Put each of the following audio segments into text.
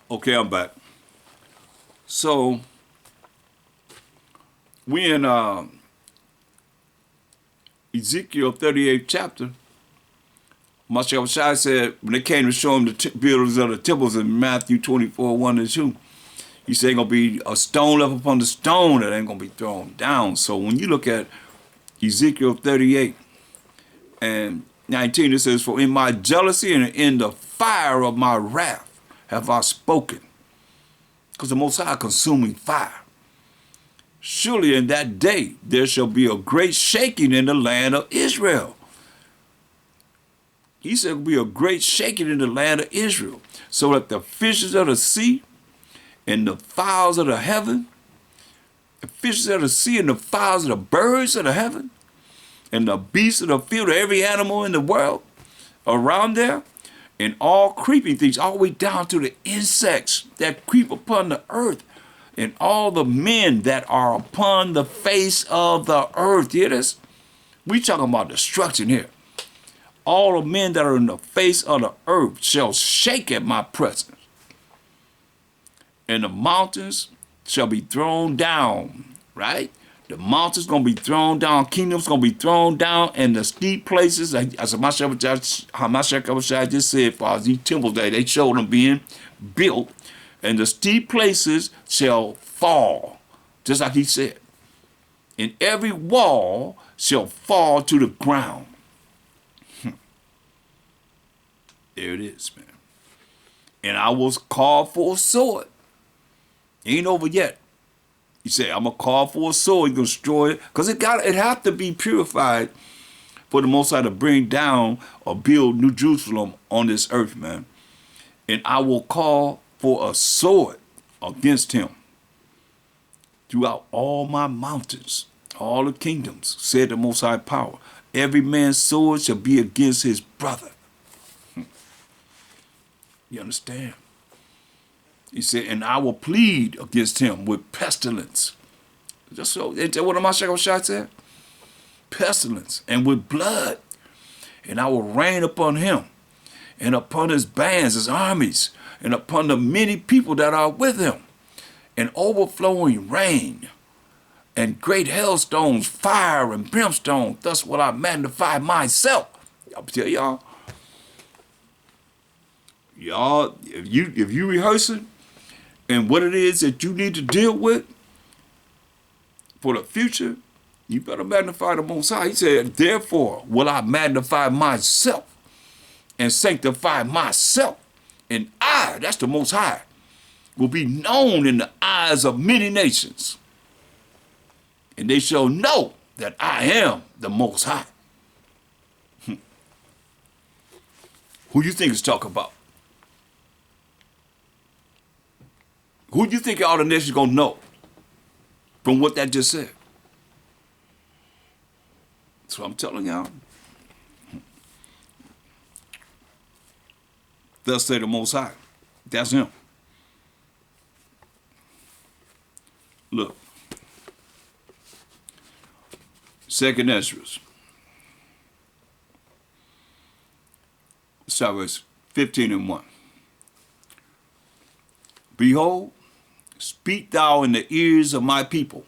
Okay, I'm back. So we in Ezekiel 38th chapter. MASHAYACH said when they came to show him the builders of the temples in Matthew 24, 1 and 2, he said ain't gonna be a stone left upon the stone that ain't gonna be thrown down. So when you look at Ezekiel 38 and 19, it says, for in my jealousy and in the fire of my wrath have I spoken. Because the Most High consuming fire. Surely in that day there shall be a great shaking in the land of Israel. He said there will be a great shaking in the land of Israel, so that the fishes of the sea and the fowls of the heaven, the fishes of the sea and the fowls of the birds of the heaven, and the beasts of the field, every animal in the world around there, and all creeping things, all the way down to the insects that creep upon the earth, and all the men that are upon the face of the earth. Hear this? We talking about destruction here. All the men that are in the face of the earth shall shake at my presence, and the mountains shall be thrown down, right? The mountains going to be thrown down, kingdoms going to be thrown down, and the steep places, as MASHAYACH just said, for these temples that they showed them being built, and the steep places shall fall, just like he said. And every wall shall fall to the ground. There it is, man. And I was called for a sword. Ain't over yet. He said, I'm going to call for a sword. He's going to destroy it. Because it have to be purified for the Most High to bring down or build New Jerusalem on this earth, man. And I will call for a sword against him throughout all my mountains, all the kingdoms, said the Most High power. Every man's sword shall be against his brother. You understand? He said, and I will plead against him with pestilence. Just so, ain't that what MASHAYACH said? Pestilence and with blood. And I will rain upon him and upon his bands, his armies, and upon the many people that are with him, and overflowing rain, and great hailstones, fire and brimstone. Thus will I magnify myself. I'll tell y'all. Y'all, if you rehearsing and what it is that you need to deal with for the future, you better magnify the Most High. He said, therefore will I magnify myself and sanctify myself. And I, that's the Most High, will be known in the eyes of many nations. And they shall know that I am the Most High. Who do you think is talking about? Who do you think all the nations going to know from what that just said? That's what I'm telling y'all. Thus say the Most High. That's him. Look. 2nd Esdras. Start verse 15 and 1. Behold, speak thou in the ears of my people.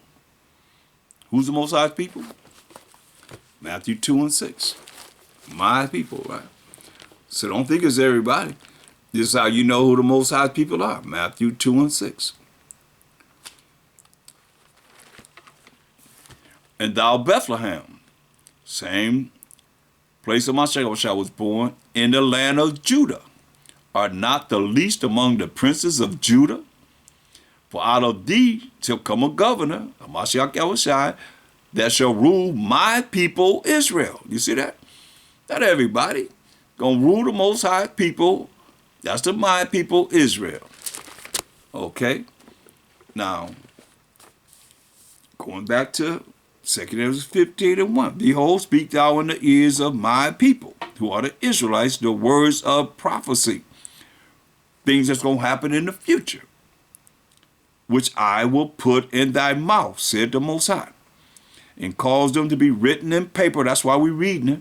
Who's the Most High's people? Matthew 2 and 6. My people, right? So don't think it's everybody. This is how you know who the Most High's people are. Matthew 2 and 6. And thou Bethlehem, same place of MASHAYACH was born, in the land of Judah, art not the least among the princes of Judah? For out of thee shall come a governor, a MASHAYACH, that shall rule my people Israel. You see that? Not everybody. Gonna rule the Most High people. That's the my people Israel. Okay? Now, going back to 2nd Esdras 15 and 1. Behold, speak thou in the ears of my people, who are the Israelites, the words of prophecy. Things that's going to happen in the future, which I will put in thy mouth, said the Most High, and cause them to be written in paper. That's why we're reading it.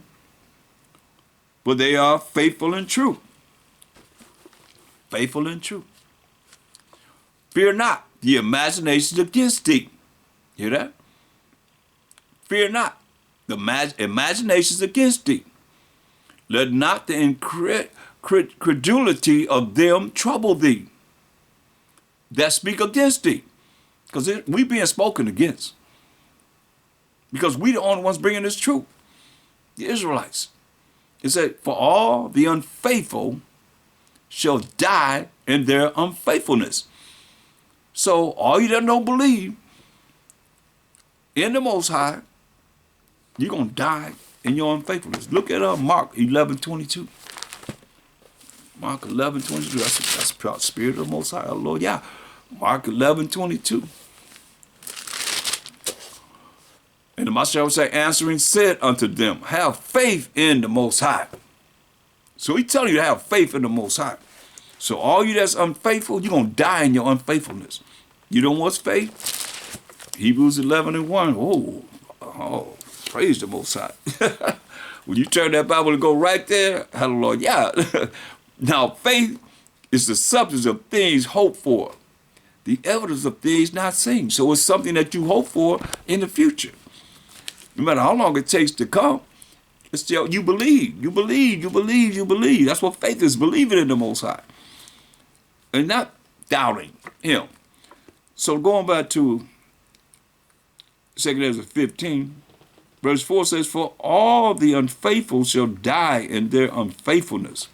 But they are faithful and true. Faithful and true. Fear not the imaginations against thee. Hear that? Fear not the imaginations against thee. Let not the incredulity of them trouble thee that speak against thee. Because we being spoken against. Because we the only ones bringing this truth. The Israelites. It said, for all the unfaithful shall die in their unfaithfulness. So all you that don't believe in the Most High, you're going to die in your unfaithfulness. Look at Mark 11:22. Mark 11:22. That's the spirit of the Most High, oh Lord. Yeah. Mark 11:22. And the Mashiach would say, answering said unto them, have faith in the Most High. So he telling you to have faith in the Most High. So all you that's unfaithful, you're going to die in your unfaithfulness. You know what's faith? Hebrews 11:1. Oh, praise the Most High. When you turn that Bible and go right there, hallelujah. Yeah. Now, faith is the substance of things hoped for, the evidence of things not seen. So it's something that you hope for in the future. No matter how long it takes to come, it's still you believe, you believe, you believe, you believe. That's what faith is, believing in the Most High. And not doubting him. So going back to 2 Ezra 15, verse 4 says, for all the unfaithful shall die in their unfaithfulness.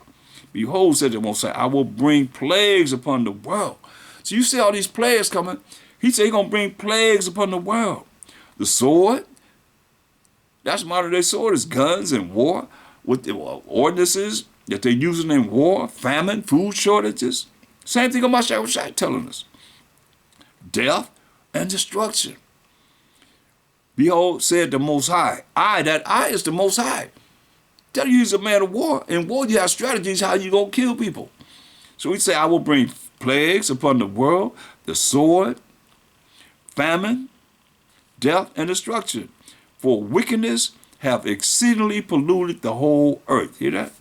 Behold, said the Most High, I will bring plagues upon the world. So you see all these plagues coming. He said he's going to bring plagues upon the world. The sword, that's modern day sword, is guns and war, with the ordinances that they're using in war, famine, food shortages. Same thing MASHAYACH telling us. Death and destruction. Behold, said the Most High. That I is the Most High. Tell you he's a man of war. In war, you have strategies how you gonna kill people. So he said, I will bring plagues upon the world, the sword, famine, death, and destruction. For wickedness have exceedingly polluted the whole earth. Hear that?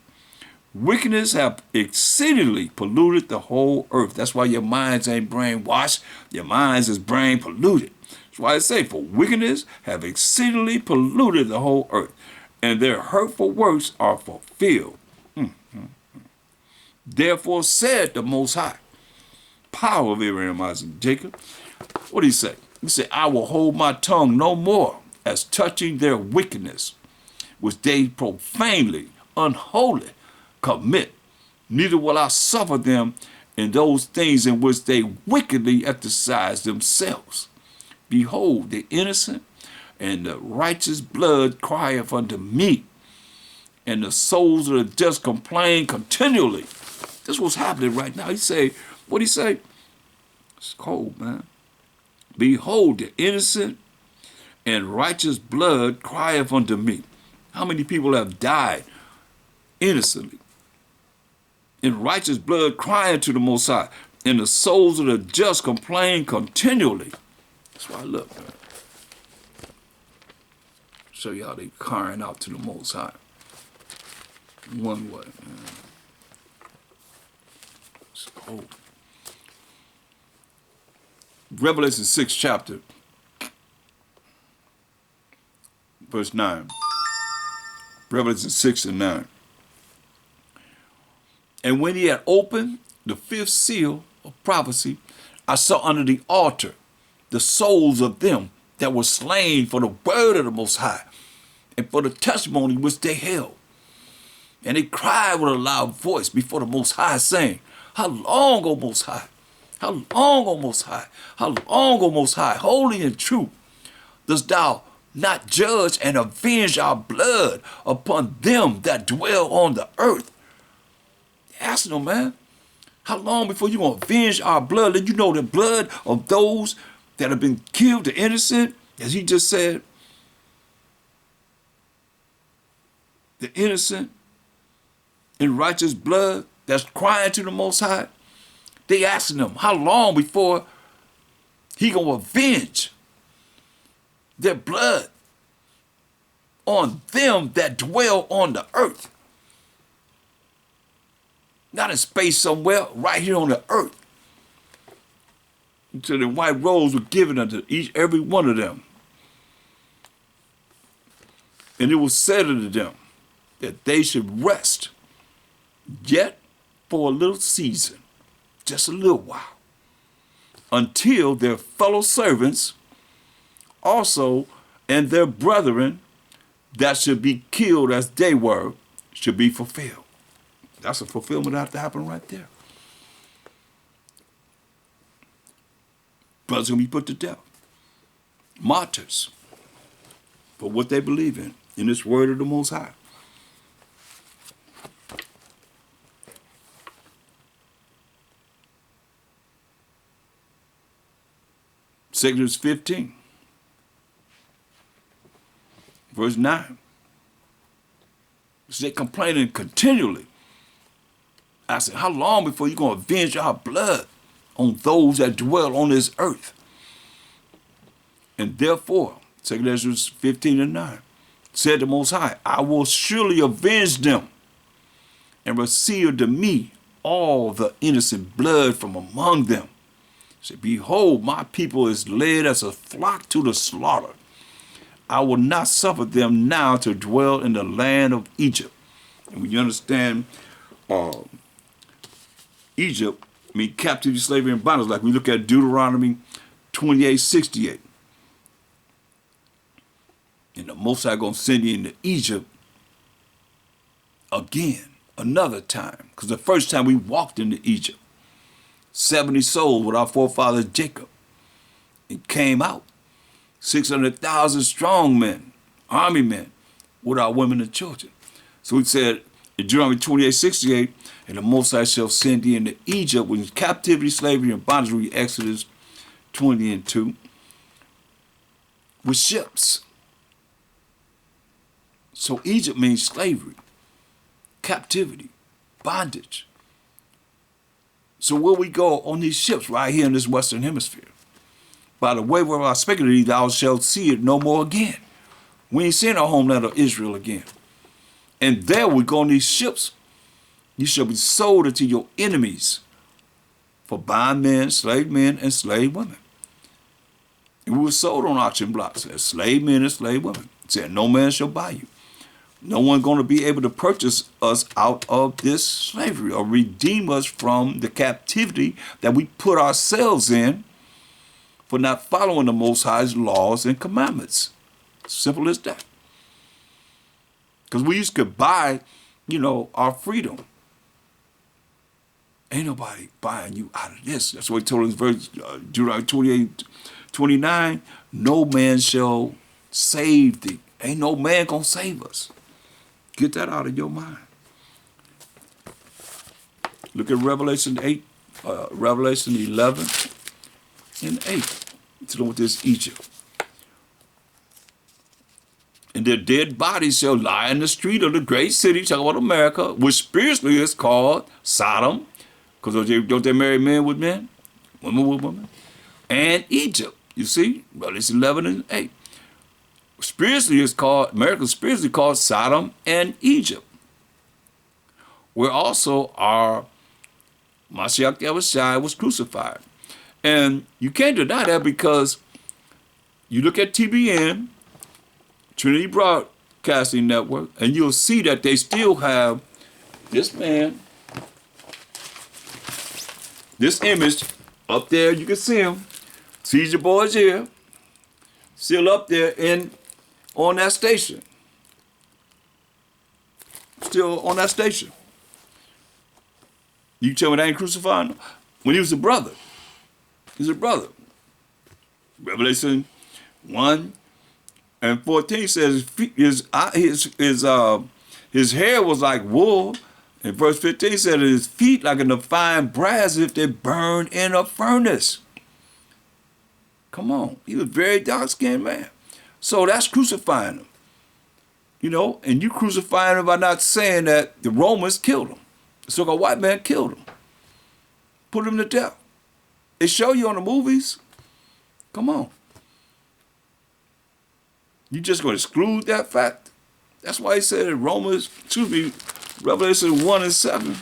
Wickedness have exceedingly polluted the whole earth. That's why your minds ain't brainwashed. Your minds is brain polluted. That's why I say, for wickedness have exceedingly polluted the whole earth, and their hurtful works are fulfilled. Therefore said the Most High, power of Abraham, Isaac, and Jacob. What did he say? He said, I will hold my tongue no more as touching their wickedness, which they profanely, unholy commit. Neither will I suffer them in those things in which they wickedly exercise themselves. Behold, the innocent and the righteous blood crieth unto me, and the souls of the just complain continually. This is what's happening right now. He say, what he say? It's cold, man. Behold, the innocent and righteous blood crieth unto me. How many people have died innocently? And righteous blood crying to the Most High, and the souls of the just complain continually. That's why I look, man. Show you how they crying out to the Most High. One way, man. It's cold. Revelation 6 chapter, verse 9. Revelation 6 and 9. And when he had opened the fifth seal of prophecy, I saw under the altar the souls of them that were slain for the word of the Most High and for the testimony which they held. And they cried with a loud voice before the Most High, saying, how long, O Most High? How long, O Most High? How long, O Most High, holy and true, dost thou not judge and avenge our blood upon them that dwell on the earth? Ask them, man, how long before you going to avenge our blood? Let you know the blood of those that have been killed, the innocent, as he just said, the innocent and righteous blood that's crying to the Most High. They asking him how long before he going to avenge their blood on them that dwell on the earth. Not in space somewhere, right here on the earth. So the white robes were given unto every one of them. And it was said unto them that they should rest yet for a little season, just a little while, until their fellow servants also and their brethren that should be killed as they were should be fulfilled. That's a fulfillment that has to happen right there. Brothers are going to be put to death. Martyrs for what they believe in this word of the Most High. Exodus 15, verse 9. So they complaining continually. I said, how long before you're going to avenge our blood on those that dwell on this earth? And therefore, 2 Esdras 15 and 9, said the Most High, I will surely avenge them and receive to me all the innocent blood from among them. Say, behold, my people is led as a flock to the slaughter. I will not suffer them now to dwell in the land of Egypt. And when you understand Egypt, I mean captivity, slavery, and bondage, like we look at Deuteronomy 28:68. And the Most High going to send you into Egypt again, another time. Because the first time we walked into Egypt, 70 souls with our forefather Jacob, and came out 600,000 strong men, army men, with our women and children. So he said in Deuteronomy 28:68, and the Most High shall send thee into Egypt with captivity, slavery, and bondage. Read Exodus 20 and 2, with ships. So Egypt means slavery, captivity, bondage. So where we go on these ships right here in this Western Hemisphere, by the way where I speak to thee, thou shalt see it no more again. We ain't seeing our homeland of Israel again. And there we go on these ships. You shall be sold unto your enemies for bondmen, slave men, and slave women. And we were sold on auction blocks as slave men and slave women. Said, no man shall buy you. No one going to be able to purchase us out of this slavery or redeem us from the captivity that we put ourselves in for not following the Most High's laws and commandments. Simple as that. Because we used to buy, our freedom. Ain't nobody buying you out of this. That's what he told us, verse Deuteronomy 28:29. No man shall save thee. Ain't no man gonna save us. Get that out of your mind. Look at Revelation 8, Revelation 11 and 8. It's dealing with this Egypt. And their dead bodies shall lie in the street of the great city, talking about America, which spiritually is called Sodom, because don't they marry men with men, women with women, and Egypt. You see, Revelation 11 and 8. Spiritually is called, America spiritually called Sodom and Egypt, where also our MASHAYACH was crucified. And you can't deny that because you look at TBN, Trinity Broadcasting Network, and you'll see that they still have this man, this image up there. You can see him. See your boys here, still up there on that station. Still on that station. You tell me they ain't crucifying him? When he was a brother. He's a brother. Revelation 1 and 14 says his hair was like wool. And verse 15 said his feet like a fine brass if they burned in a furnace. Come on. He was a very dark-skinned man. So that's crucifying him. And you crucifying him by not saying that the Romans killed him. The so-called white man killed him. Put him to death. They show you on the movies. Come on. You just going to exclude that fact? That's why he said in Revelation 1 and 7.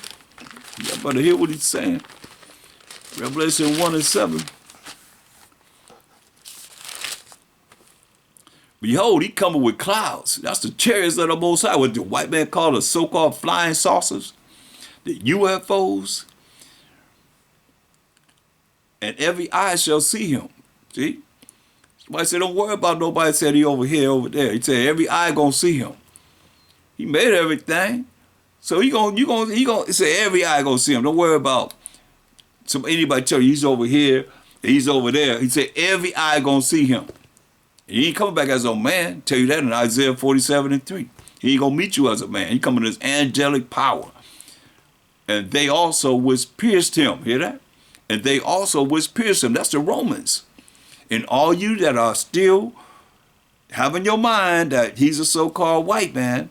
You better hear what he's saying. Revelation 1 and 7. Behold, he coming with clouds. That's the chariots of the Most High, what the white man called the so-called flying saucers, the UFOs. And every eye shall see him. See? Somebody said, don't worry about nobody said he over here, over there. He said, every eye gonna see him. He made everything. So he say every eye gonna see him. Don't worry about anybody tell you he's over here, he's over there. He said, every eye gonna see him. He ain't coming back as a man. Tell you that in Isaiah 47:3. He ain't gonna meet you as a man. He coming in his angelic power. And they also was pierced him. Hear that? And they also was pierced him. That's the Romans. And all you that are still having your mind that he's a so-called white man,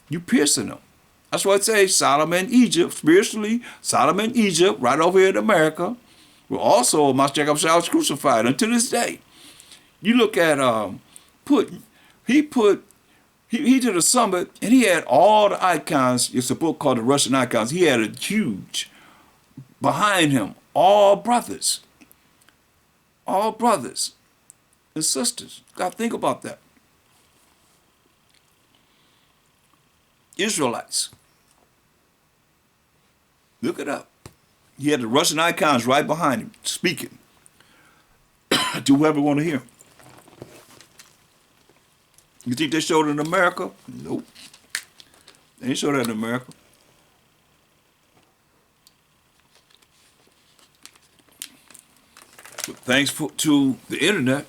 you piercing him. That's what it says. Sodom and Egypt, spiritually, Sodom and Egypt, right over here in America, were also MASHAYACH was crucified until this day. You look at he did a summit and he had all the icons. It's a book called The Russian Icons. He had a huge behind him, all brothers and sisters. Got to think about that. Israelites. Look it up. He had the Russian icons right behind him, speaking to whoever want to hear him. You think they showed it in America? Nope. They ain't showed that in America. But thanks to the internet,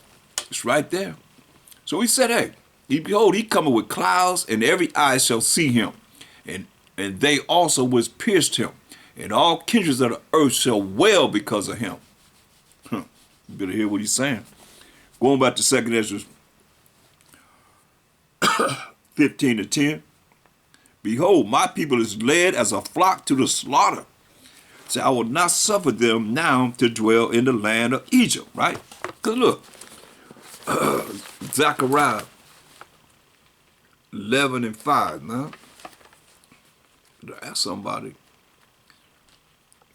it's right there. So he said, hey, behold, he coming with clouds, and every eye shall see him. And they also was pierced him. And all kindreds of the earth shall wail because of him. You better hear what he's saying. Going back to 2 Esdras 15:10. Behold, my people is led as a flock to the slaughter. So I will not suffer them now to dwell in the land of Egypt, right? Because look, Zechariah 11:5, man. Ask somebody.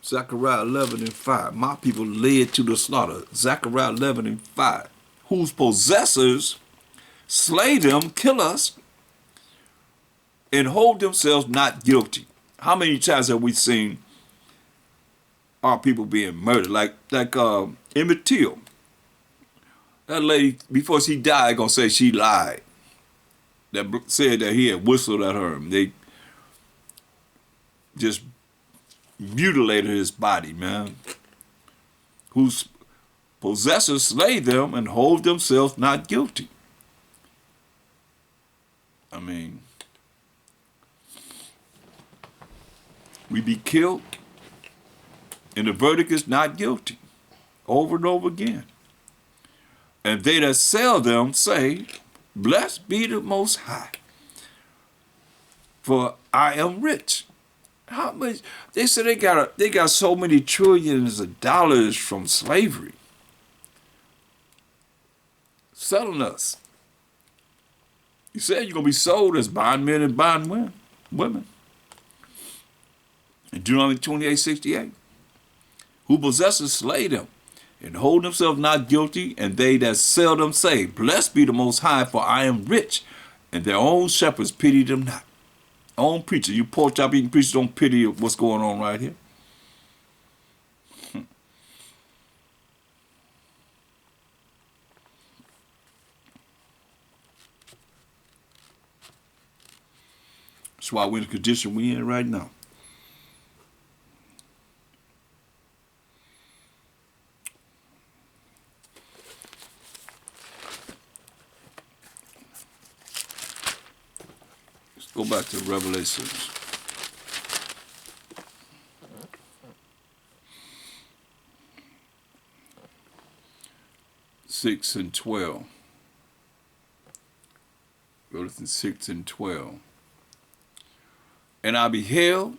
Zechariah 11:5. My people led to the slaughter. Zechariah 11:5. Whose possessors slay them, kill us, and hold themselves not guilty. How many times have we seen our people being murdered? Like Emmett Till. That lady, before she died, gonna say she lied. That said that he had whistled at her. And they just mutilated his body, man. Whose possessors slay them and hold themselves not guilty. I mean, we be killed and the verdict is not guilty over and over again. And they that sell them say, blessed be the Most High, for I am rich. How much? They said they got so many trillions of dollars from slavery, selling us. He said you're gonna be sold as bondmen and bondwomen. In Deuteronomy 28:68, who possesses slay them, and hold themselves not guilty, and they that sell them say, blessed be the Most High, for I am rich, and their own shepherds pity them not. Own preacher, you pork chop eating preachers don't pity what's going on right here. That's why we're in the condition we're in right now. Let's go back to Revelations. Six and 12. Revelations 6 and 12. And I beheld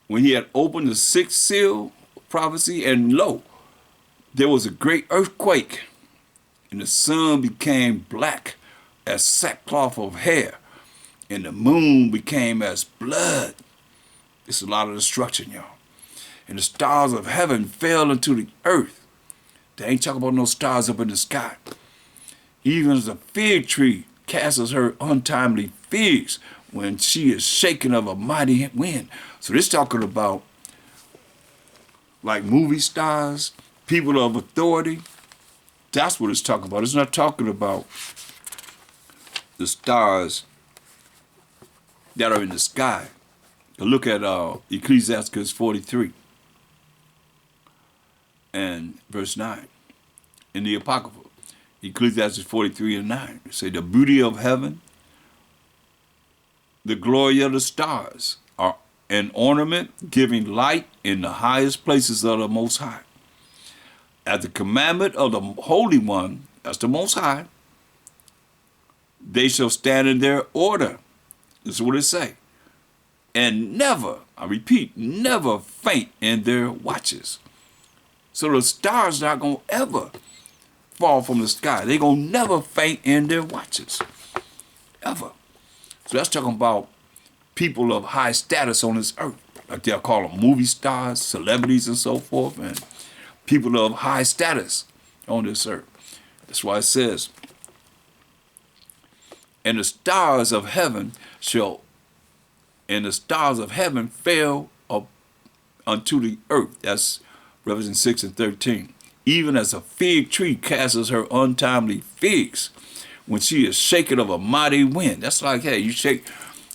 when he had opened the sixth seal of prophecy, and lo, there was a great earthquake, and the sun became black as sackcloth of hair, and the moon became as blood. It's a lot of destruction, y'all. And the stars of heaven fell into the earth. They ain't talking about no stars up in the sky. Even as a fig tree casts her untimely figs when she is shaken of a mighty wind. So this talking about like movie stars, people of authority. That's what it's talking about. It's not talking about the stars that are in the sky. Look at Ecclesiastes 43 and verse 9 in the Apocrypha. Ecclesiastes 43 and 9. It say, the beauty of heaven, the glory of the stars are an ornament giving light in the highest places of the Most High. At the commandment of the Holy One, that's the Most High, they shall stand in their order. This is what it say. And never, I repeat, never faint in their watches. So the stars not going to ever fall from the sky. They going to never faint in their watches. Ever. So that's talking about people of high status on this earth. Like they'll call them movie stars, celebrities and so forth, and people of high status on this earth. That's why it says, and the stars of heaven fell up unto the earth. That's Revelation 6 and 13. Even as a fig tree casts her untimely figs when she is shaken of a mighty wind. That's like, hey, you shake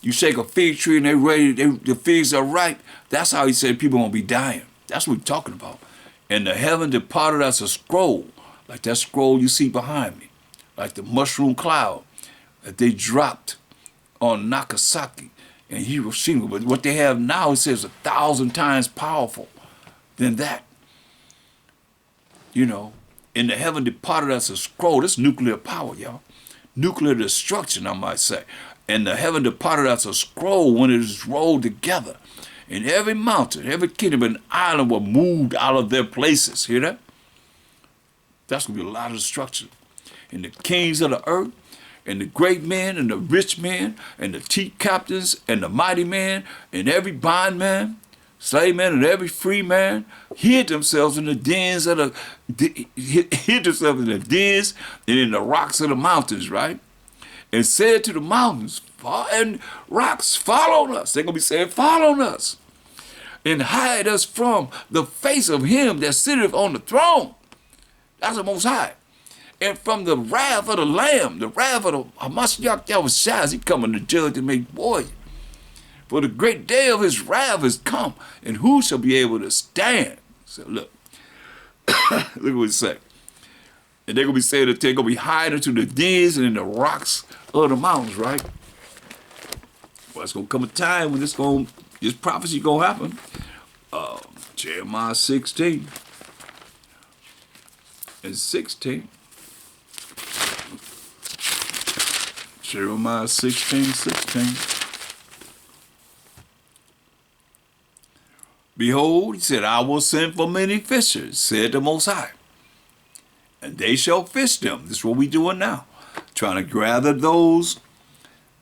a fig tree and the figs are ripe. That's how he said people gonna be dying. That's what we're talking about. And the heaven departed as a scroll, like that scroll you see behind me, like the mushroom cloud that they dropped on Nagasaki and Hiroshima. But what they have now, it says 1,000 times powerful than that. You know, and the heaven departed as a scroll. That's nuclear power, y'all. Nuclear destruction, I might say. And the heaven departed as a scroll when it is rolled together. And every mountain, every kingdom and island were moved out of their places. Hear that? That's going to be a lot of destruction. And the kings of the earth, and the great men, and the rich men, and the chief captains, and the mighty man, and every bondman, slave man, and every free man, hid themselves in the dens and in the rocks of the mountains, right? And said to the mountains and rocks, fall on us. They're going to be saying, fall on us. And hide us from the face of him that sitteth on the throne. That's the Most High. And from the wrath of the Lamb, the wrath of the MASHAYACH, he coming to judge and make war. For the great day of his wrath is come, and who shall be able to stand? So look, look what it say. And they're going to be saying that they're going to be hiding to the dens and in the rocks of the mountains, right? Well, it's going to come a time when this prophecy going to happen. Jeremiah 16 and 16. Jeremiah 16:16. Behold, he said, I will send for many fishers, said the Most High, and they shall fish them. This is what we're doing now, trying to gather those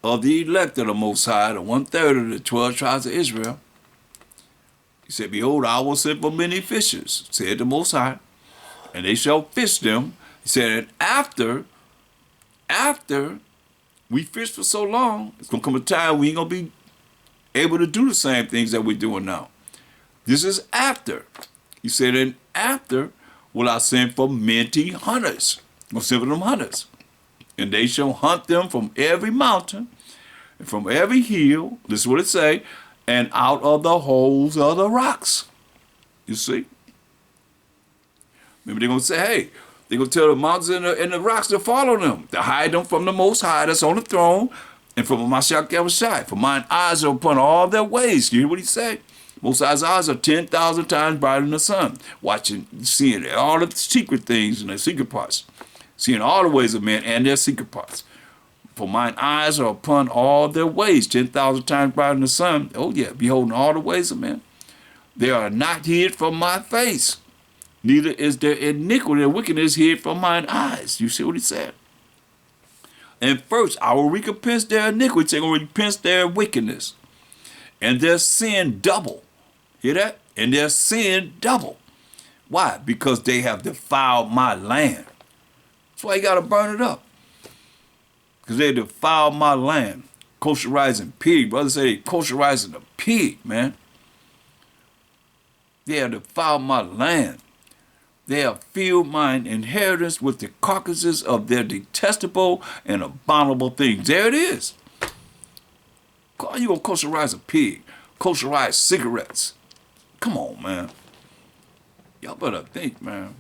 of the elect of the Most High, the 1/3 of the 12 tribes of Israel. He said, behold, I will send for many fishers, said the Most High, and they shall fish them. He said, and after we fish for so long, it's going to come a time we ain't going to be able to do the same things that we're doing now. This is after. He said, and after will I send for many hunters. I'm going to send for them hunters. And they shall hunt them from every mountain and from every hill. This is what it say. And out of the holes of the rocks. You see? Maybe they're going to say, hey, they're going to tell the mountains and the rocks to follow them, to hide them from the Most High that's on the throne, and from MASHAYACH. For mine eyes are upon all their ways. You hear what he said? Most High's eyes are 10,000 times brighter than the sun, watching, seeing all the secret things and the secret parts, seeing all the ways of men and their secret parts. For mine eyes are upon all their ways, 10,000 times brighter than the sun. Oh yeah, beholding all the ways of men. They are not hid from my face. Neither is their iniquity, their wickedness hid from mine eyes. You see what he said? And first, I will recompense their iniquity, I will recompense their wickedness, and their sin double. Hear that? And their sin double. Why? Because they have defiled my land. That's why you got to burn it up. because they defiled my land. Kosherizing pig. Brothers say they kosherizing the pig, man. They have defiled my land. They have filled mine inheritance with the carcasses of their detestable and abominable things. There it is. How you gonna kosherize a pig? Kosherize cigarettes? Come on, man. Y'all better think, man.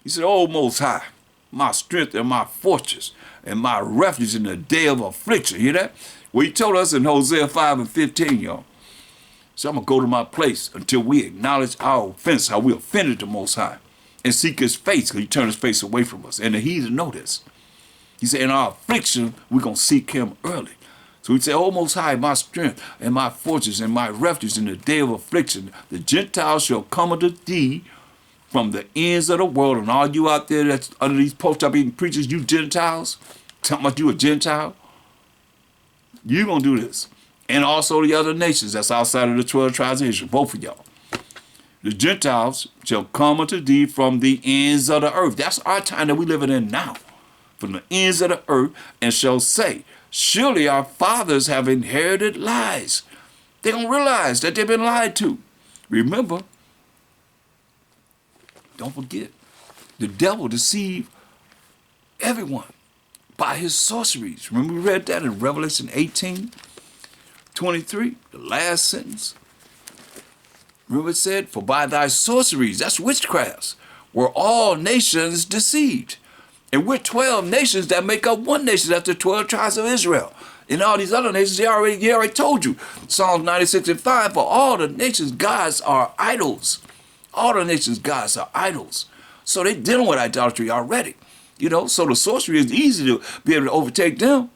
He said, "Oh, Most High, my strength and my fortress and my refuge in the day of affliction." Hear that? Well, he told us in Hosea 5:15, y'all. So I'm going to go to my place until we acknowledge our offense, how we offended the Most High, and seek his face, because he turned his face away from us. And the heathen know this. He said, in our affliction, we're going to seek him early. So he said, "Oh, Most High, my strength and my fortress and my refuge in the day of affliction, the Gentiles shall come unto thee from the ends of the world." And all you out there that's under these post-up eating preachers, you Gentiles, talking about you a Gentile, you're going to do this. And also the other nations that's outside of the 12 tribes of Israel, both of y'all. The Gentiles shall come unto thee from the ends of the earth. That's our time that we living in now. From the ends of the earth, and shall say, surely our fathers have inherited lies. They don't realize that they've been lied to. Remember, don't forget, the devil deceived everyone by his sorceries. Remember we read that in Revelation 18:23, the last sentence. Remember it said, "For by thy sorceries," that's witchcrafts, "were all nations deceived." And we're 12 nations that make up one nation. That's the 12 tribes of Israel. And all these other nations, he already told you. Psalms 96:5, "For all the nations' gods are idols." All the nations' gods are idols. So they're dealing with idolatry already. You know, so the sorcery is easy to be able to overtake them,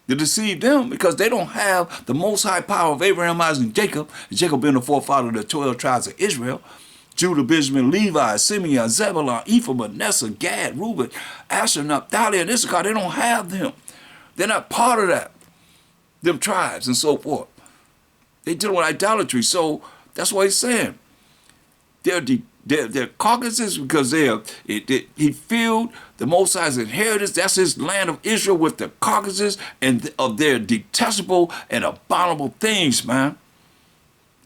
to deceive them, because they don't have the most high power of Abraham, Isaac, and Jacob. And Jacob being the forefather of the 12 tribes of Israel. Judah, Benjamin, Levi, Simeon, Zebulun, Ephraim, Manasseh, Gad, Reuben, Asher, Naphtali, and Issachar. They don't have them. They're not part of that. Them tribes and so forth. They deal with idolatry. So that's what he's saying. They're carcasses, because he filled the Most High's inheritance. That's his land of Israel with the carcasses and of their detestable and abominable things, man.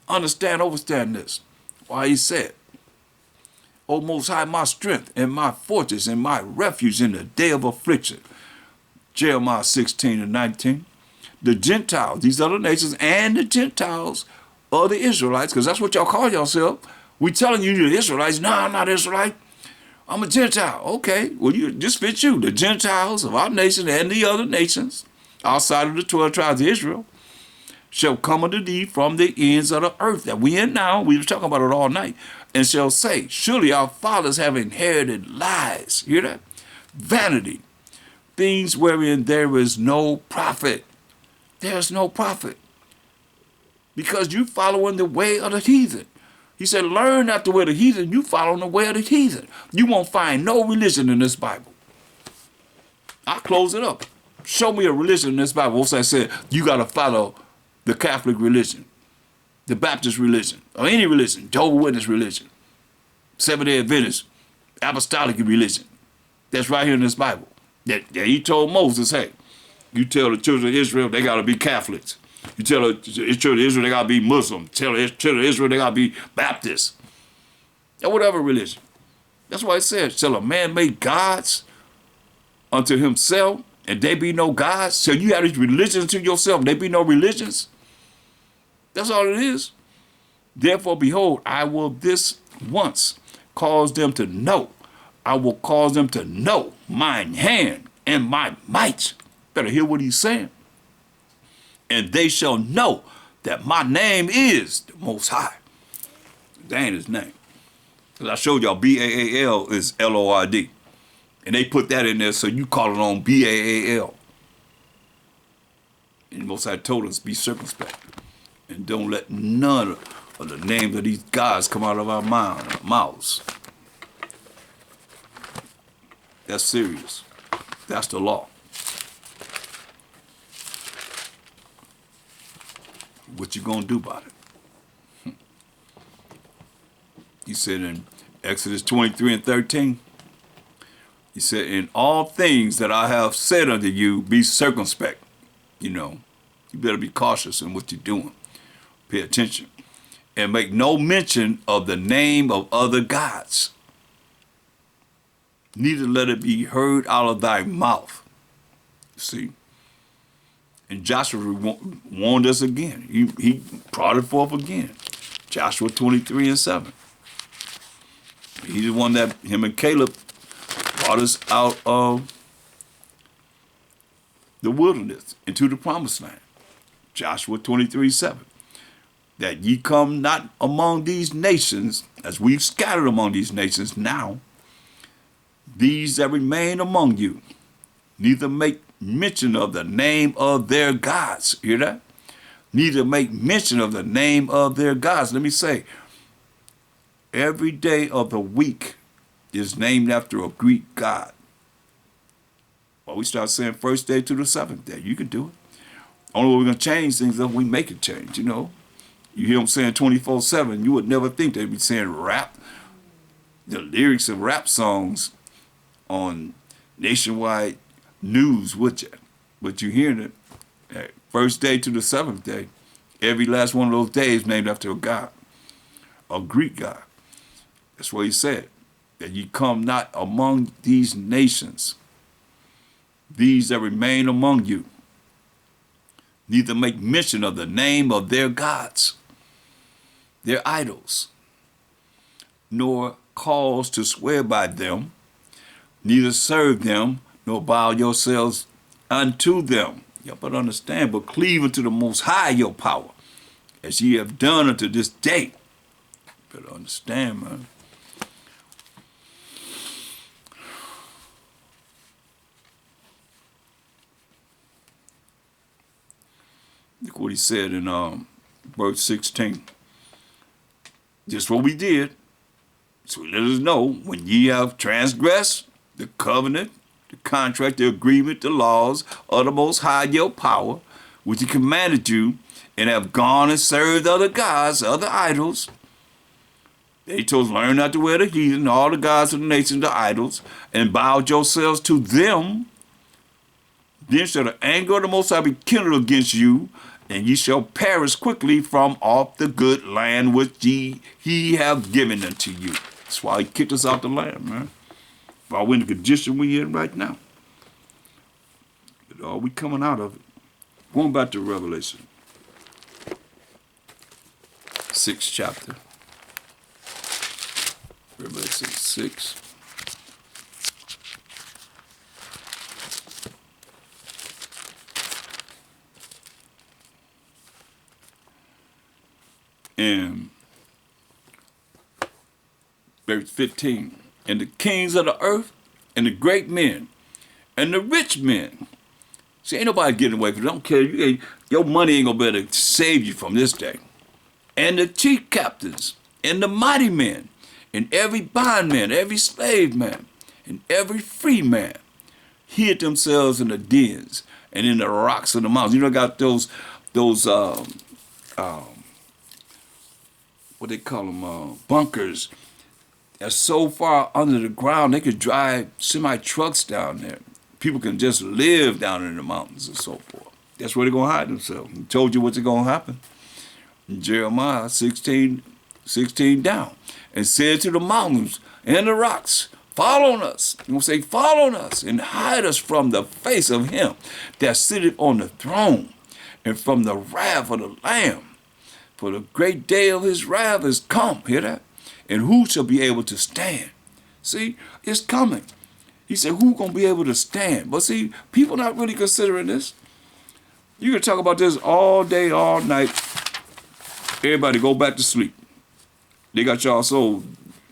Overstand this. Why he said, "O Most High, my strength and my fortress and my refuge in the day of affliction." Jeremiah 16:19. The Gentiles, these other nations, and the Gentiles are the Israelites, because that's what y'all call yourself. We telling you you're the Israelites. No, I'm not Israelite. I'm a Gentile. Okay, well, this fits you. The Gentiles of our nation and the other nations outside of the 12 tribes of Israel shall come unto thee from the ends of the earth that we in now. We were talking about it all night. And shall say, surely our fathers have inherited lies. Hear that? Vanity. Things wherein there is no profit. There's no profit. Because you following the way of the heathen. He said, learn not the way of the heathen. You following the way of the heathen. You won't find no religion in this Bible. I'll close it up. Show me a religion in this Bible. What's that said? You got to follow the Catholic religion, the Baptist religion, or any religion, Jehovah's Witness religion, Seventh-day Adventist, apostolic religion. That's right here in this Bible. That he told Moses, hey, you tell the children of Israel they got to be Catholics. You tell the children of Israel they got to be Muslim. Tell the children of Israel they got to be Baptist. Or whatever religion. That's why it says, shall a man make gods unto himself, and they be no gods? So you have these religions to yourself, and they be no religions? That's all it is. Therefore, behold, I will this once cause them to know. I will cause them to know mine hand and my might. Better hear what he's saying. And they shall know that my name is the Most High. That ain't his name. Because I showed y'all B-A-A-L is L-O-R-D. And they put that in there, so you call it on B-A-A-L. And the Most High told us, be circumspect. And don't let none of the names of these gods come out of our mouths. That's serious. That's the law. What you gonna do about it? He said in Exodus 23:13, He said, in all things that I have said unto you, be circumspect. You know, you better be cautious in what you're doing. Pay attention. And make no mention of the name of other gods. Neither let it be heard out of thy mouth. See? And Joshua warned us again. He brought it forth again. Joshua 23:7. He's the one that, him and Caleb, brought us out of the wilderness into the promised land. Joshua 23:7. That ye come not among these nations, as we've scattered among these nations now, these that remain among you, neither make mention of the name of their gods. Hear that? Neither make mention of the name of their gods. Let me say, every day of the week is named after a Greek god. Well, we start saying first day to the seventh day. You can do it. Only way we're going to change things is we make it change, you know. You hear them saying 24/7, you would never think they'd be saying rap, the lyrics of rap songs on nationwide news, would you? But you hearing it. First day to the seventh day, every last one of those days named after a god, a Greek god. That's what he said, that ye come not among these nations, these that remain among you, neither make mention of the name of their gods, their idols, nor cause to swear by them, neither serve them, nor bow yourselves unto them. Y'all better understand, but cleave unto the Most High your power, as ye have done unto this day. Better understand, man. Look what he said in verse 16. Just what we did. So let us know, when ye have transgressed the covenant, the contract, the agreement, the laws of the Most High your power, which he commanded you, and have gone and served other gods, other idols. They told us, learn not to wear the heathen, all the gods of the nations, the idols, and bowed yourselves to them. Then shall the anger of the Most High be kindled against you, and ye shall perish quickly from off the good land which he have given unto you. That's why he kicked us out the land, man. Why we're in the condition we're in right now. But we coming out of it. Going back to Revelation 6th chapter. Revelation 6. And verse 15. And the kings of the earth, and the great men, and the rich men. See, ain't nobody getting away from it. Don't care. Your money ain't gonna be able to save you from this day. And the chief captains, and the mighty men, and every bondman, every slave man, and every free man, hid themselves in the dens and in the rocks of the mountains. You know, got those what they call them, bunkers. That's so far under the ground, they could drive semi-trucks down there. People can just live down in the mountains and so forth. That's where they're going to hide themselves. He told you what's going to happen. In Jeremiah 16 down. And said to the mountains and the rocks, fall on us. You're going to say, fall on us and hide us from the face of him that sitteth on the throne and from the wrath of the Lamb. For the great day of his wrath is come. Hear that? And who shall be able to stand? See, it's coming. He said, who gonna be able to stand? But see, people not really considering this. You can talk about this all day, all night. Everybody go back to sleep. They got y'all so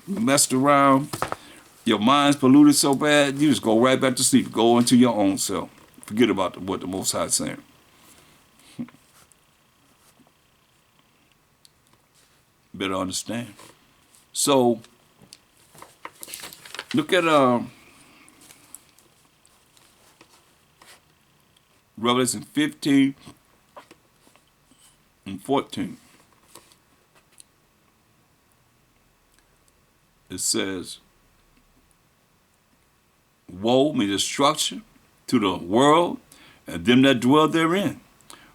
messed around. Your mind's polluted so bad, you just go right back to sleep. Go into your own self. Forget about what the Most High is saying. Better understand. So, look at Revelation 15 and 14. It says, Woe means destruction to the world and them that dwell therein.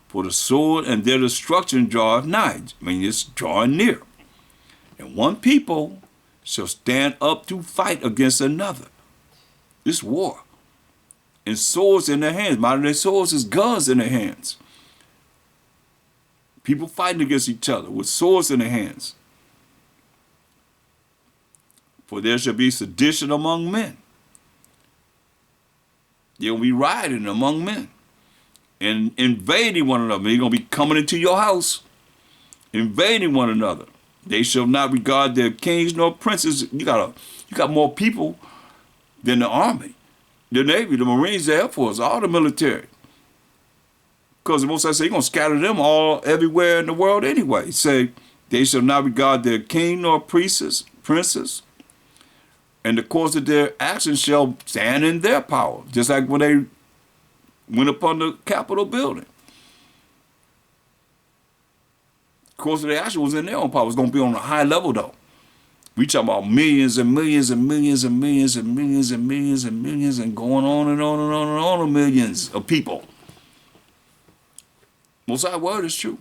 For the sword and their destruction draweth nigh. I mean, it's drawing near. And one people shall stand up to fight against another. This war. And swords in their hands. Modern day swords is guns in their hands. People fighting against each other with swords in their hands. For there shall be sedition among men. There will be rioting among men. And invading one another. They're going to be coming into your house, invading one another. They shall not regard their kings nor princes. You got more people than the army, the Navy, the Marines, the Air Force, all the military. Because the Most High say you're going to scatter them all everywhere in the world anyway. He say, they shall not regard their king nor princes, and the course of their actions shall stand in their power. Just like when they went upon the Capitol building. Of course, the action was in their own power. It's going to be on a high level, though. We talking about millions and millions and millions and millions and millions and millions and millions and going on and on and on and on, millions of people. Most High word is true.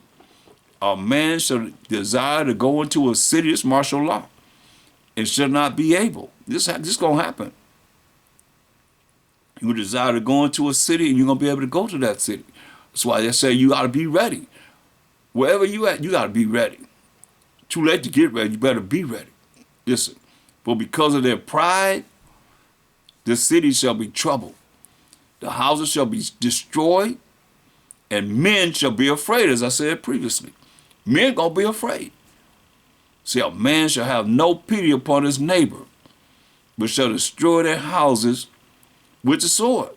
A man shall desire to go into a city, it's martial law, and shall not be able. This going to happen. You desire to go into a city and you're going to be able to go to that city. That's why they say you got to be ready. Wherever you at, you got to be ready. Too late to get ready, you better be ready. Listen, but because of their pride, the city shall be troubled. The houses shall be destroyed, and men shall be afraid, as I said previously. Men going to be afraid. See, a man shall have no pity upon his neighbor, but shall destroy their houses with the sword.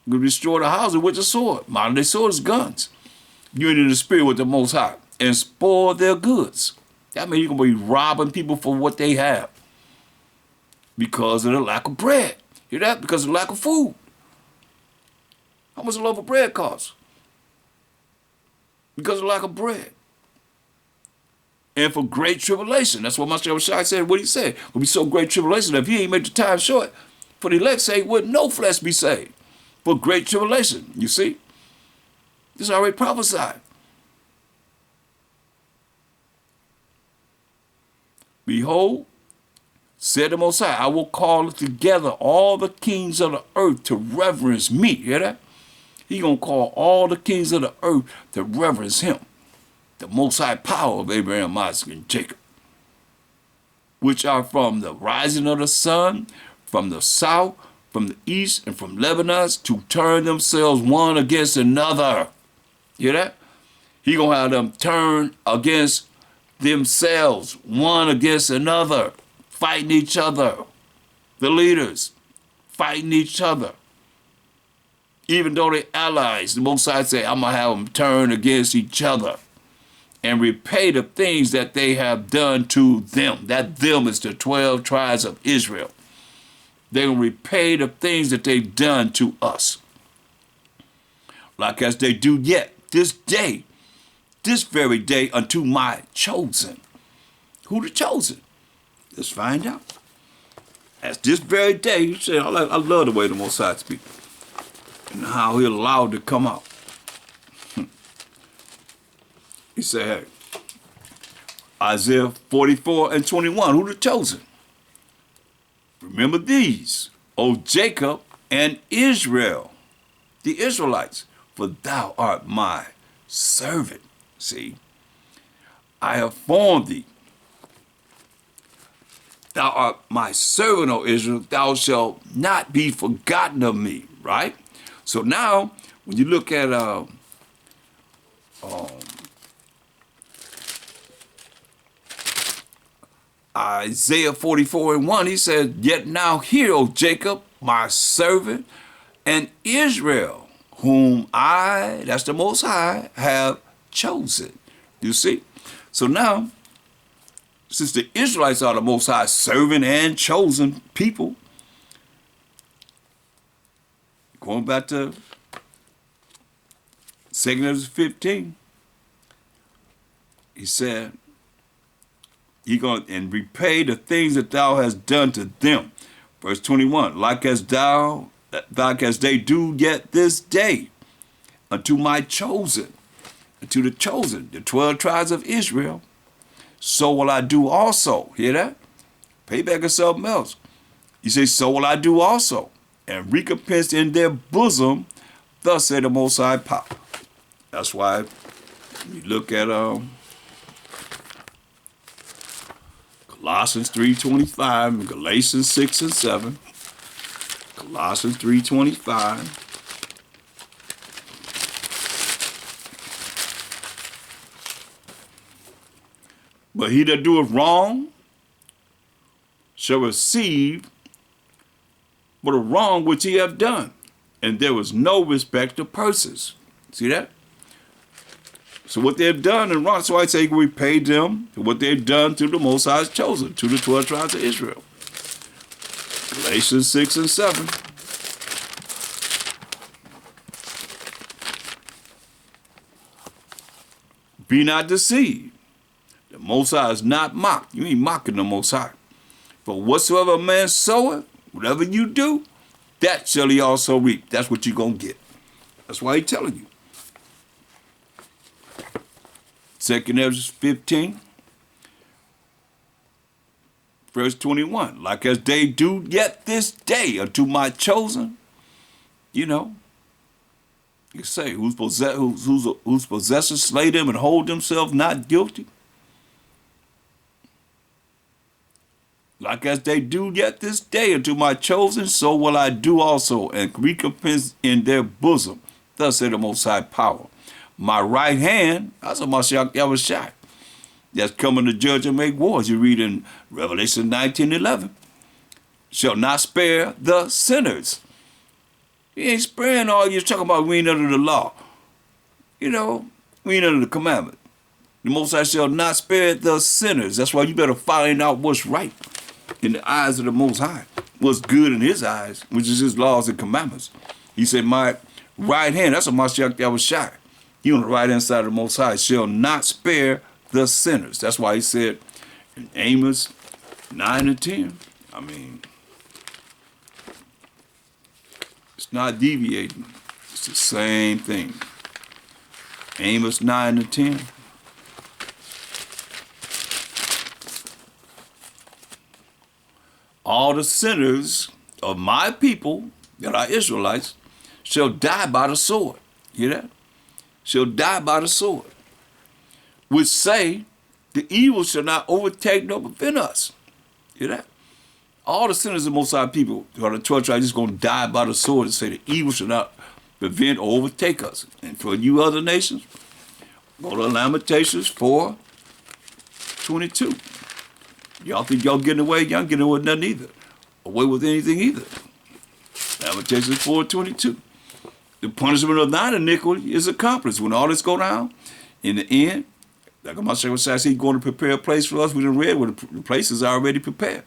You destroy the houses with the sword. Modern day sword is guns. You're in the spirit with the Most High and spoil their goods. That means you're going to be robbing people for what they have because of the lack of bread. Hear that? Because of the lack of food. How much a loaf of bread costs? Because of the lack of bread. And for great tribulation. That's what MASHAYACH said. What he said? Will be so great tribulation that if he ain't make the time short, for the elect say, would no flesh be saved? For great tribulation, you see? This is already prophesied. Behold, said the Most High, I will call together all the kings of the earth to reverence me. Hear that? He going to call all the kings of the earth to reverence him. The Most High power of Abraham, Isaac, and Jacob, which are from the rising of the sun, from the south, from the east, and from Lebanon, to turn themselves one against another. Hear that? He going to have them turn against themselves, one against another, fighting each other. The leaders fighting each other. Even though they're allies, the Most High say, I'm going to have them turn against each other and repay the things that they have done to them. That them is the 12 tribes of Israel. They're going to repay the things that they've done to us. Like as they do yet this day, this very day, unto my chosen. Who the chosen? Let's find out. As this very day, you say, I love the way the Most High speaks and how he allowed to come out. He said, hey, Isaiah 44 and 21, who the chosen? Remember these, O Jacob and Israel, the Israelites, for thou art my servant. See, I have formed thee. Thou art my servant, O Israel, thou shalt not be forgotten of me, right? So now, when you look at Isaiah 44 and 1, he said, yet now hear, O Jacob, my servant, and Israel, whom I, that's the Most High, have chosen. You see? So now, since the Israelites are the Most High servant and chosen people, going back to 2 Edras 15, he said, he going and repay the things that thou hast done to them. Verse 21, like as they do yet this day, unto my chosen, unto the chosen, the 12 tribes of Israel, so will I do also. Hear that? Payback is something else. He says, so will I do also, and recompense in their bosom, thus said the Most High Power. That's why we look at Colossians 3:25 and Galatians 6 and 7. Colossians 3:25. But he that doeth wrong shall receive for the wrong which he hath done, and there was no respect of persons. See that? So what they've done and wrong, so I say we pay them for what they've done to the Most High's chosen, to the 12 tribes of Israel. Galatians 6 and 7. Be not deceived. The Most High is not mocked. You ain't mocking the Most High. For whatsoever a man soweth, whatever you do, that shall he also reap. That's what you're going to get. That's why he's telling you. 2 Edras 15, verse 21. Like as they do yet this day unto my chosen, you know, you say, whose possessors slay them and hold themselves not guilty. Like as they do yet this day unto my chosen, so will I do also, and recompense in their bosom. Thus said the Most High Power. My right hand, that's a MASHAYACH YAHAWASHI, that's coming to judge and make wars. You read in Revelation 19:11. Shall not spare the sinners. He ain't sparing all you're talking about. We ain't under the law. You know, we ain't under the commandment. The Most High shall not spare the sinners. That's why you better find out what's right in the eyes of the Most High, what's good in his eyes, which is his laws and commandments. He said, my right hand, that's a MASHAYACH YAHAWASHI. He on the right hand side of the Most High shall not spare the sinners. That's why he said in Amos 9 and 10. I mean, it's not deviating. It's the same thing. Amos 9 and 10. All the sinners of my people that are Israelites shall die by the sword. Hear that? Shall die by the sword. Which say, the evil shall not overtake nor prevent us. Hear that? All the sinners of Most High people who are the 12 tribes just going to die by the sword and say the evil shall not prevent or overtake us. And for you other nations, go to Lamentations 4:22. Y'all think y'all getting away? Y'all getting away with nothing either. Away with anything either. Lamentations 4:22. The punishment of thine iniquity is accomplished. When all this go down, in the end, like MASHAYACH says, he's going to prepare a place for us. We done read where the place is already prepared.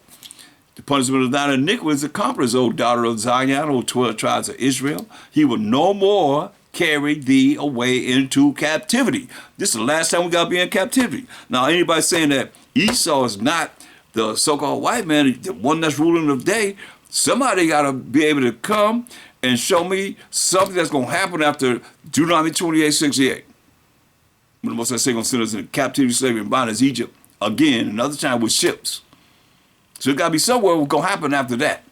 The punishment of thine iniquity is accomplished, O daughter of Zion, O 12 tribes of Israel. He will no more carry thee away into captivity. This is the last time we got to be in captivity. Now, anybody saying that Esau is not the so-called white man, the one that's ruling the day, somebody got to be able to come and show me something that's going to happen after Deuteronomy 28:68. When the Most High say going to send us into captivity, slavery, and bondage, Egypt, again, another time with ships. So it got to be somewhere what's going to happen after that.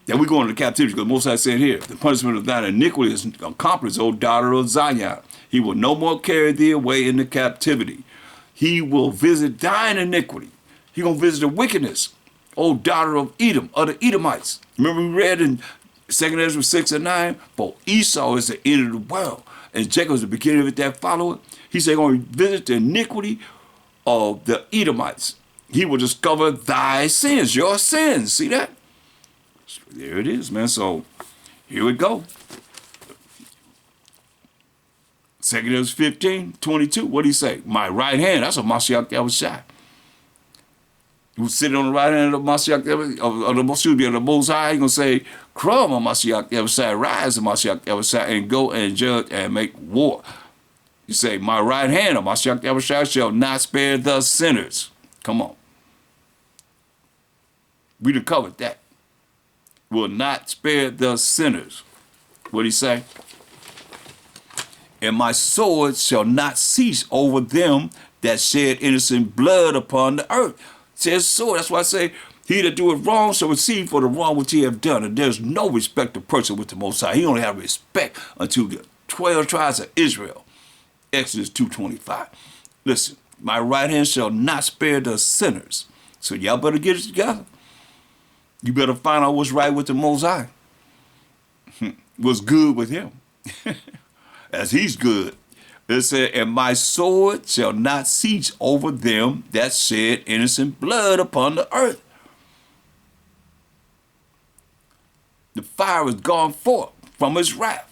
Then we go into captivity, because Most High said here, the punishment of thine iniquity is accomplished, O daughter of Zion. He will no more carry thee away into captivity. He will visit thine iniquity. He going to visit the wickedness, O daughter of Edom, of the Edomites. Remember we read in 2 Edras 6 and 9, for Esau is the end of the world, and Jacob is the beginning of it that followeth. He said, going to visit the iniquity of the Edomites. He will discover thy sins, your sins. See that? So there it is, man. So here we go. 2 Edras 15:22. What do he say? My right hand. That's a MASHAYACH YAHAWASHI. Who's sitting on the right hand of MASHAYACH of the Most High. He's going to say, come on, MASHAYACH YAHAWASHI, rise, MASHAYACH YAHAWASHI, and go and judge and make war. You say, my right hand of MASHAYACH YAHAWASHI shall not spare the sinners. Come on. We done covered that. will not spare the sinners. What did he say? And my sword shall not cease over them that shed innocent blood upon the earth. It says sword. That's why I say, he that doeth wrong shall receive for the wrong which he have done. And there's no respect of person with the Most High. He only have respect unto the 12 tribes of Israel. Exodus 2:25. Listen, my right hand shall not spare the sinners. So y'all better get it together. You better find out what's right with the Most High. What's good with him. As he's good. It said, and my sword shall not cease over them that shed innocent blood upon the earth. The fire is gone forth from his wrath,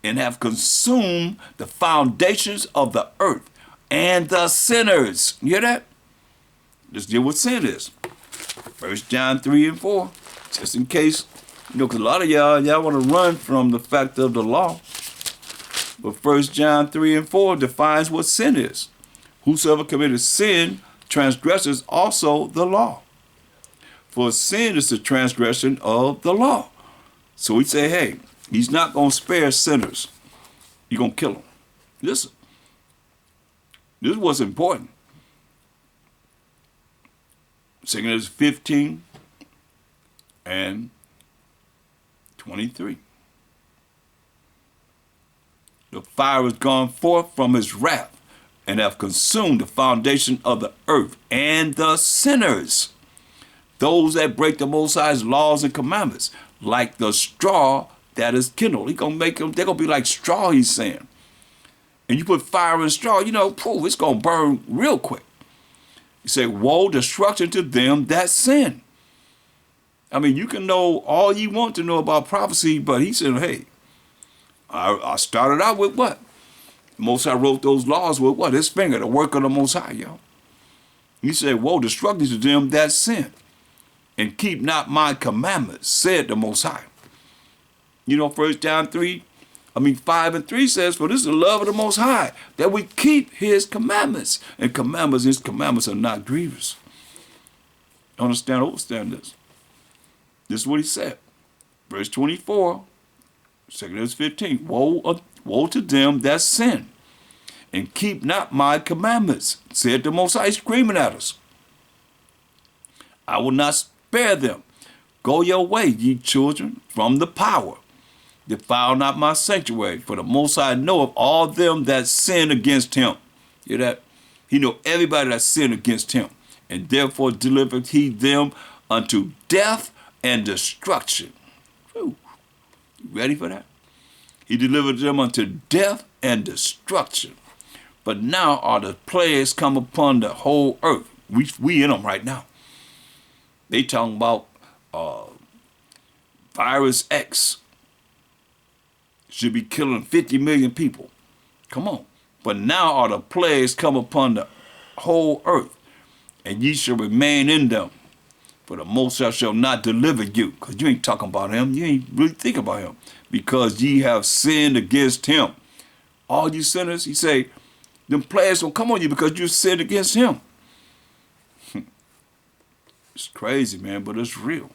and have consumed the foundations of the earth and the sinners. You hear that? Let's deal with sin is. 1 John 3 and 4. Just in case, because a lot of y'all want to run from the fact of the law. But 1 John 3 and 4 defines what sin is. Whosoever committed sin transgresses also the law. For sin is the transgression of the law. So we say, hey, he's not going to spare sinners. He's going to kill them. Listen, this is what's important. 2 Corinthians 15 and 23. The fire is gone forth from his wrath, and have consumed the foundation of the earth and the sinners, those that break the Most High's laws and commandments, like the straw that is kindled. He gonna make them, they're gonna be like straw, he's saying. And you put fire in straw, it's gonna burn real quick. You say, woe, destruction to them that sin. I mean, you can know all you want to know about prophecy, but he said, hey, I started out with what? Most High wrote those laws with what? His finger, the work of the Most High, yo. He said, woe, destruction to them that sin, and keep not my commandments, said the Most High. 1 John 5 and 3 says, for this is the love of the Most High, that we keep his commandments. And his commandments are not grievous. Understand this. This is what he said. Verse 24, 2 Corinthians 15, woe to them that sin, and keep not my commandments, said the Most High, screaming at us. I will not spare them. Go your way, ye children, from the power. Defile not my sanctuary, for the Most High knoweth all them that sin against him. Hear that? He know everybody that sinned against him, and therefore delivered he them unto death and destruction. Whew. You ready for that? He delivered them unto death and destruction. But now are the plagues come upon the whole earth. We in them right now. They talking about virus X should be killing 50 million people. Come on. But now are the plagues come upon the whole earth, and ye shall remain in them. For the Most High shall not deliver you. Because you ain't talking about him. You ain't really thinking about him. Because ye have sinned against him. All you sinners, he say, them plagues will come on you because you sinned against him. It's crazy, man, but it's real.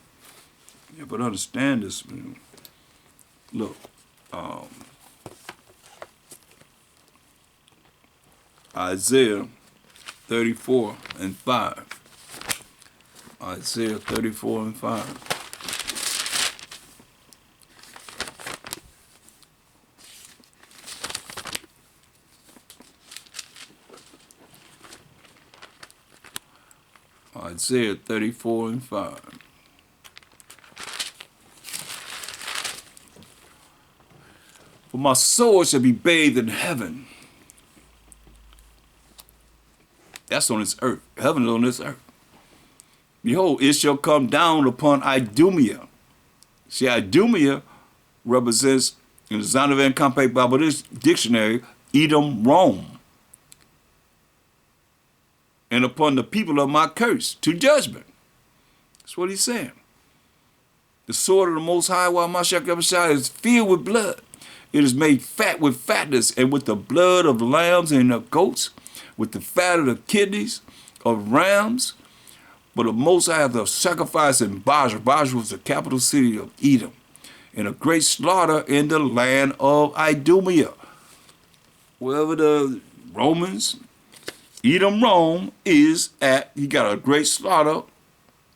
Yeah, but understand this, man. Look, Isaiah 34 and 5. Isaiah 34 and 5. Isaiah 34 and 5. For my soul shall be bathed in heaven. That's on this earth. Heaven is on this earth. Behold, it shall come down upon Idumea. See, Idumea represents, in the Zondervan Compact Bible Dictionary, Edom, Rome. And upon the people of my curse, to judgment. That's what he's saying. The sword of the Most High, YAHAWASHI, is filled with blood. It is made fat with fatness, and with the blood of lambs and of goats, with the fat of the kidneys of rams, But the Most High had the sacrifice in Bajra. Bajra was the capital city of Edom, and a great slaughter in the land of Idumea. Wherever the Romans, Edom, Rome is at, he got a great slaughter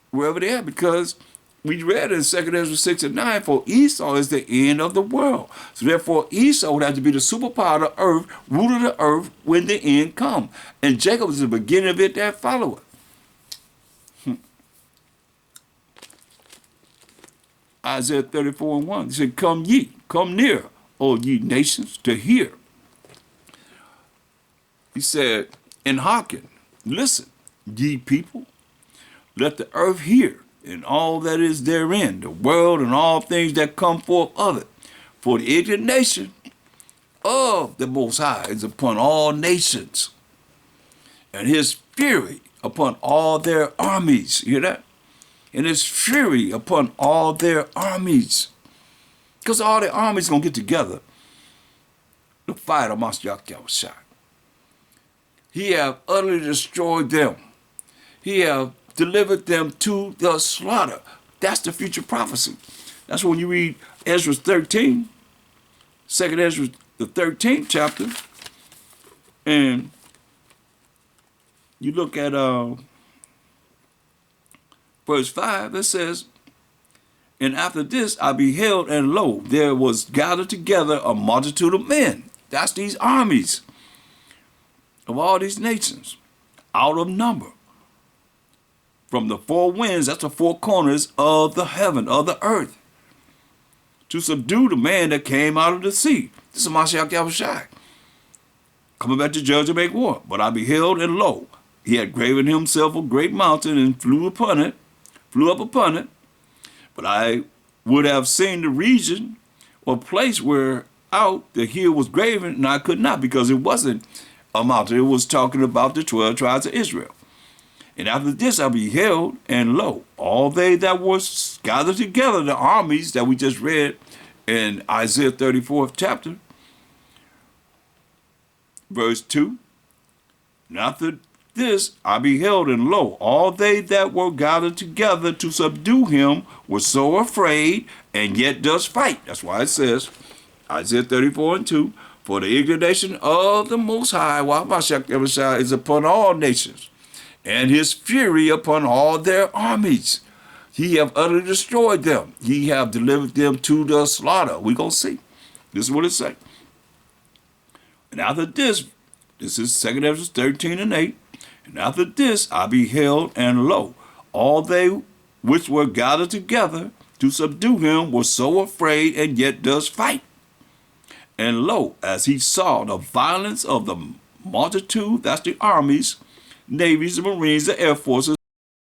wherever they are, because we read in 2 Esdras 6 and 9, for Esau is the end of the world. So therefore Esau would have to be the superpower of the earth, root of the earth, when the end come. And Jacob is the beginning of it that followeth. Isaiah 34 and 1, he said, come ye, come near, O ye nations, to hear. He said, and hearken, listen, ye people, let the earth hear, and all that is therein, the world and all things that come forth of it. For the indignation of the Most High is upon all nations, and his fury upon all their armies. You hear that? And his fury upon all their armies. Because all the armies going to get together to fight YAHAWASHI. He have utterly destroyed them. He have delivered them to the slaughter. That's the future prophecy. That's when you read Esdras 13, 2nd Esdras, the 13th chapter, and you look at verse 5, it says, and after this I beheld, and lo, there was gathered together a multitude of men. That's these armies of all these nations, out of number, from the four winds, that's the four corners of the heaven, of the earth, to subdue the man that came out of the sea. This is YAHAWASHI, coming back to judge and make war. But I beheld, and lo, he had graven himself a great mountain, and flew up upon it. But I would have seen the region or place where out the hill was graven, and I could not, because it wasn't a mountain. It was talking about the 12 tribes of Israel. And after this I beheld, and lo, all they that were gathered together, the armies that we just read in Isaiah 34th chapter, verse 2. And after this I beheld, and lo, all they that were gathered together to subdue him were so afraid, and yet does fight. That's why it says, Isaiah 34 and 2, for the indignation of the Most High, YAHAWASHI, is upon all nations, and his fury upon all their armies. He have utterly destroyed them. He have delivered them to the slaughter. We gonna see. This is what it say. And after this is 2nd Esdras 13 and 8. And after this I beheld, and lo, all they which were gathered together to subdue him were so afraid, and yet does fight. And lo, as he saw the violence of the multitude, that's the armies, navies, the marines, the air forces,